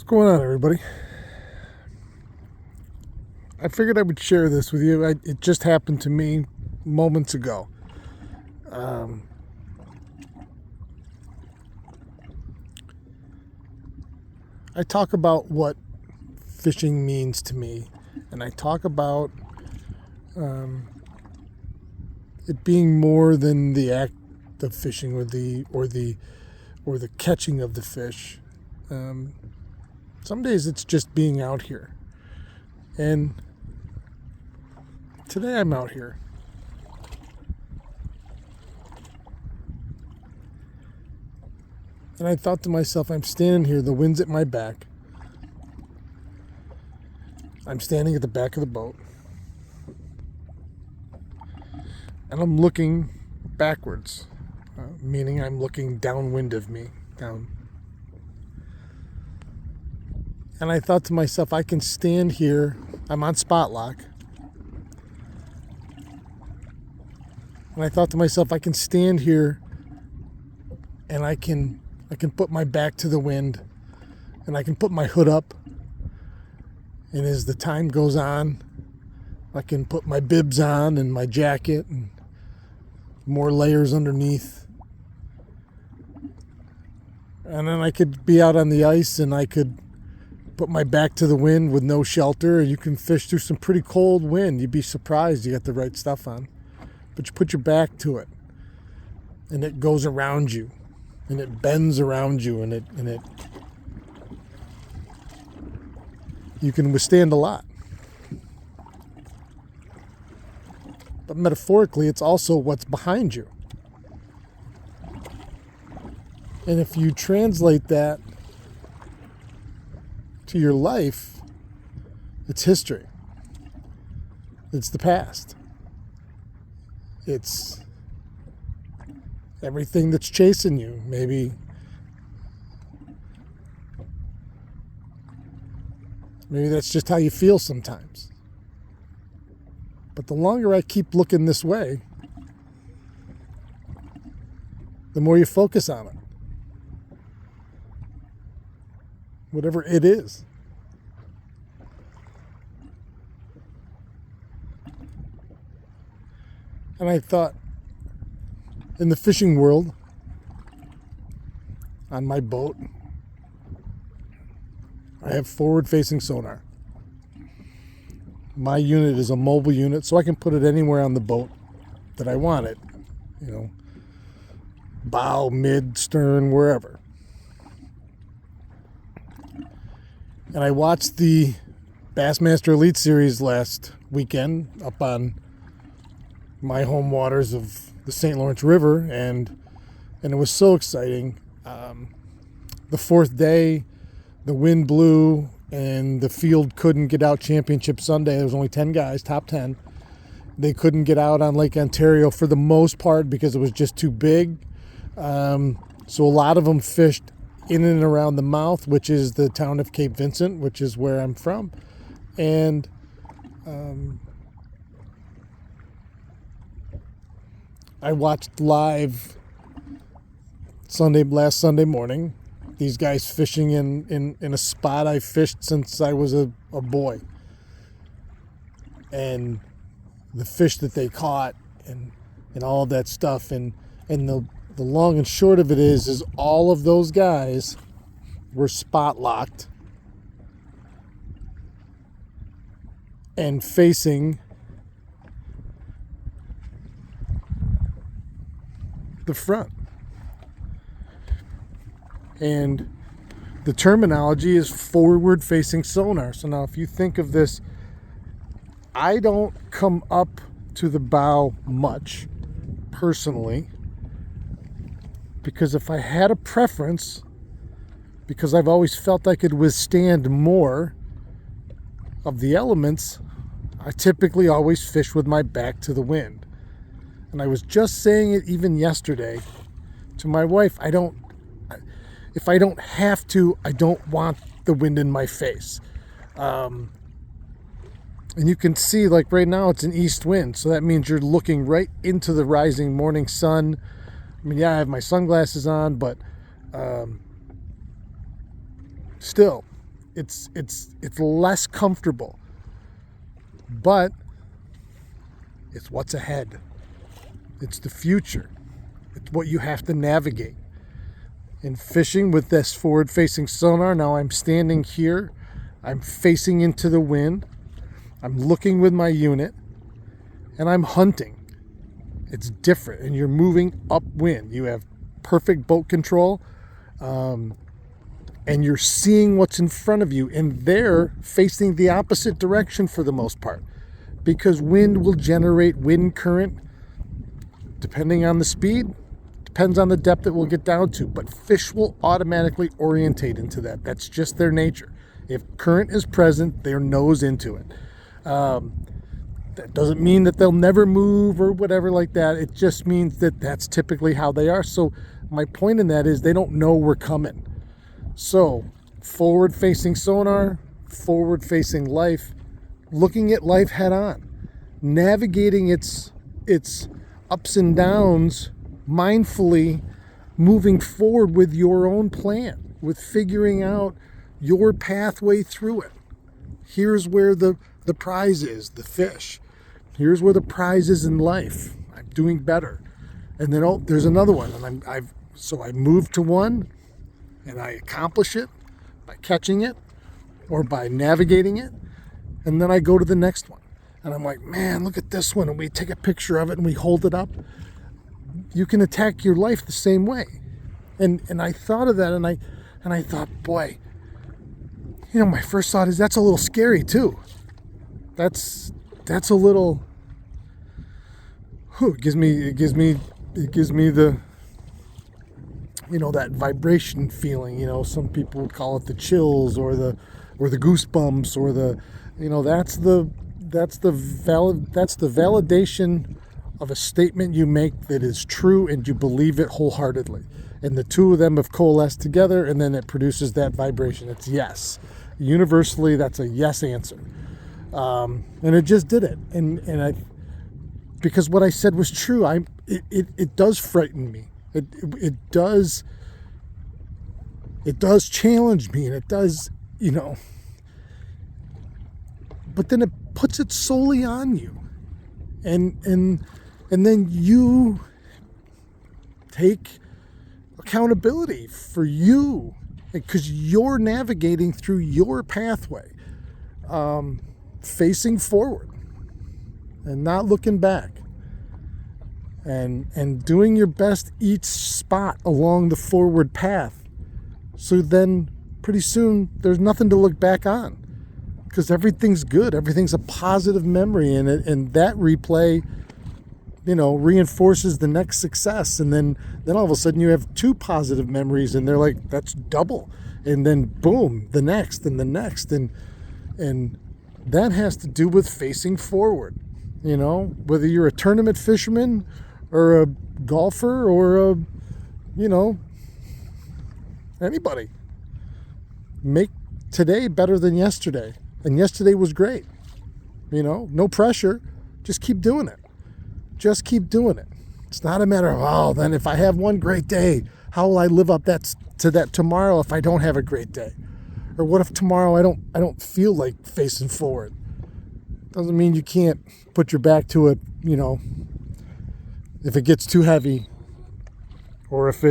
going on, everybody? I figured I would share this with you. It just happened to me moments ago. I talk about what fishing means to me, and I talk about it being more than the act of fishing or the catching of the fish. Some days it's just being out here. And today I'm out here. And I thought to myself, I'm standing here, the wind's at my back. I'm standing at the back of the boat. And I'm looking backwards, meaning I'm looking downwind of me, down. And I thought to myself, I can stand here. I'm on spot lock. And I thought to myself, I can stand here and I can put my back to the wind and I can put my hood up. And as the time goes on, I can put my bibs on and my jacket and more layers underneath. And then I could be out on the ice and I could put my back to the wind with no shelter. You can fish through some pretty cold wind. You'd be surprised you got the right stuff on. But you put your back to it and it goes around you and it bends around you and it you can withstand a lot. But metaphorically, it's also what's behind you. And if you translate that to your life, it's history. It's the past. It's everything that's chasing you. Maybe that's just how you feel sometimes. But the longer I keep looking this way, the more you focus on it. Whatever it is. And I thought, in the fishing world, on my boat, I have forward-facing sonar. My unit is a mobile unit, so I can put it anywhere on the boat that I want it. Bow, mid, stern, wherever. And I watched the Bassmaster Elite Series last weekend up on my home waters of the St. Lawrence River, and it was so exciting. The fourth day, the wind blew, and the field couldn't get out championship Sunday. There was only 10 guys, top 10. They couldn't get out on Lake Ontario for the most part because it was just too big. So a lot of them fished in and around the mouth, which is the town of Cape Vincent, which is where I'm from. And I watched live last Sunday morning, these guys fishing in a spot I fished since I was a boy. And the fish that they caught and all of that stuff. And the long and short of it is all of those guys were spot locked and facing the front. And the terminology is forward-facing sonar. So now if you think of this, I don't come up to the bow much, personally, because if I had a preference, because I've always felt I could withstand more of the elements, I typically always fish with my back to the wind. And I was just saying it even yesterday to my wife. If I don't have to, I don't want the wind in my face. And you can see, like right now, it's an east wind. So that means you're looking right into the rising morning sun. I mean, yeah, I have my sunglasses on, but still, It's less comfortable, but it's what's ahead. It's the future. It's what you have to navigate. In fishing with this forward-facing sonar, now I'm standing here. I'm facing into the wind. I'm looking with my unit, and I'm hunting. It's different, and you're moving upwind. You have perfect boat control, and you're seeing what's in front of you, and they're facing the opposite direction for the most part, because wind will generate wind current depending on the speed, depends on the depth it will get down to, but fish will automatically orientate into that. That's just their nature. If current is present, they're nose into it. That doesn't mean that they'll never move or whatever like that. It just means that that's typically how they are. So my point in that is they don't know we're coming. So forward-facing sonar, forward-facing life, looking at life head on, navigating its ups and downs mindfully, moving forward with your own plan, with figuring out your pathway through it. Here's where the prize is, the fish. Here's where the prize is in life. I'm doing better. And then there's another one, and I move to one, and I accomplish it by catching it or by navigating it, and then I go to the next one. And I'm like, man, look at this one. And we take a picture of it and we hold it up. You can attack your life the same way. And I thought of that, and I thought, boy, my first thought is that's a little scary too. That's a little. It gives me the, that vibration feeling. Some people would call it the chills or the goosebumps or the, that's the validation of a statement you make that is true and you believe it wholeheartedly. And the two of them have coalesced together, and then it produces that vibration. It's yes. Universally, that's a yes answer. And it just did it. And because what I said was true, it does frighten me. It does challenge me, and it does, but then it puts it solely on you. And then you take accountability for you, because you're navigating through your pathway, facing forward and not looking back, and doing your best each spot along the forward path. So then pretty soon there's nothing to look back on, because everything's good. Everything's a positive memory, and that replay, reinforces the next success. And then all of a sudden you have two positive memories, and they're like, that's double. And then boom, the next and the next. And that has to do with facing forward, whether you're a tournament fisherman or a golfer or anybody. Make today better than yesterday. And yesterday was great. No pressure. Just keep doing it. Just keep doing it. It's not a matter of, then if I have one great day, how will I live up to that tomorrow if I don't have a great day? Or what if tomorrow I don't feel like facing forward? Doesn't mean you can't put your back to it, if it gets too heavy, or if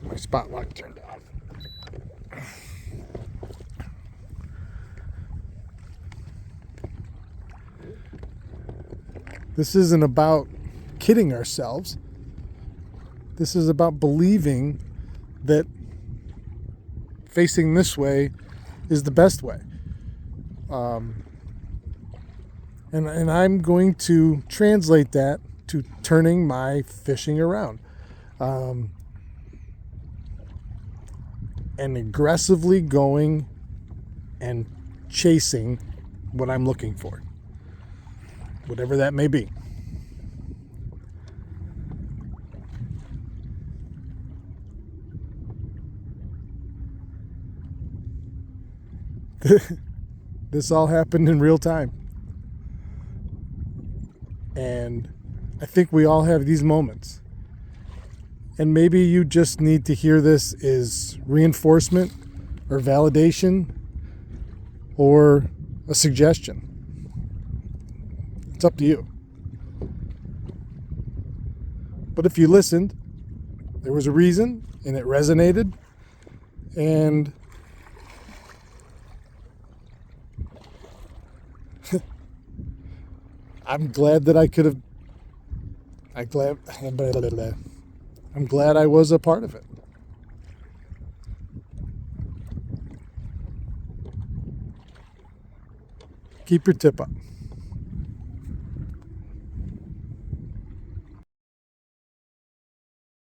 my spot lock turned off. This isn't about kidding ourselves. This is about believing that facing this way is the best way. And I'm going to translate that to turning my fishing around. And aggressively going and chasing what I'm looking for. Whatever that may be. This all happened in real time. And I think we all have these moments. And maybe you just need to hear this as reinforcement or validation or a suggestion. It's up to you. But if you listened, there was a reason and it resonated. And I'm glad that I could have. I'm glad I was a part of it. Keep your tip up.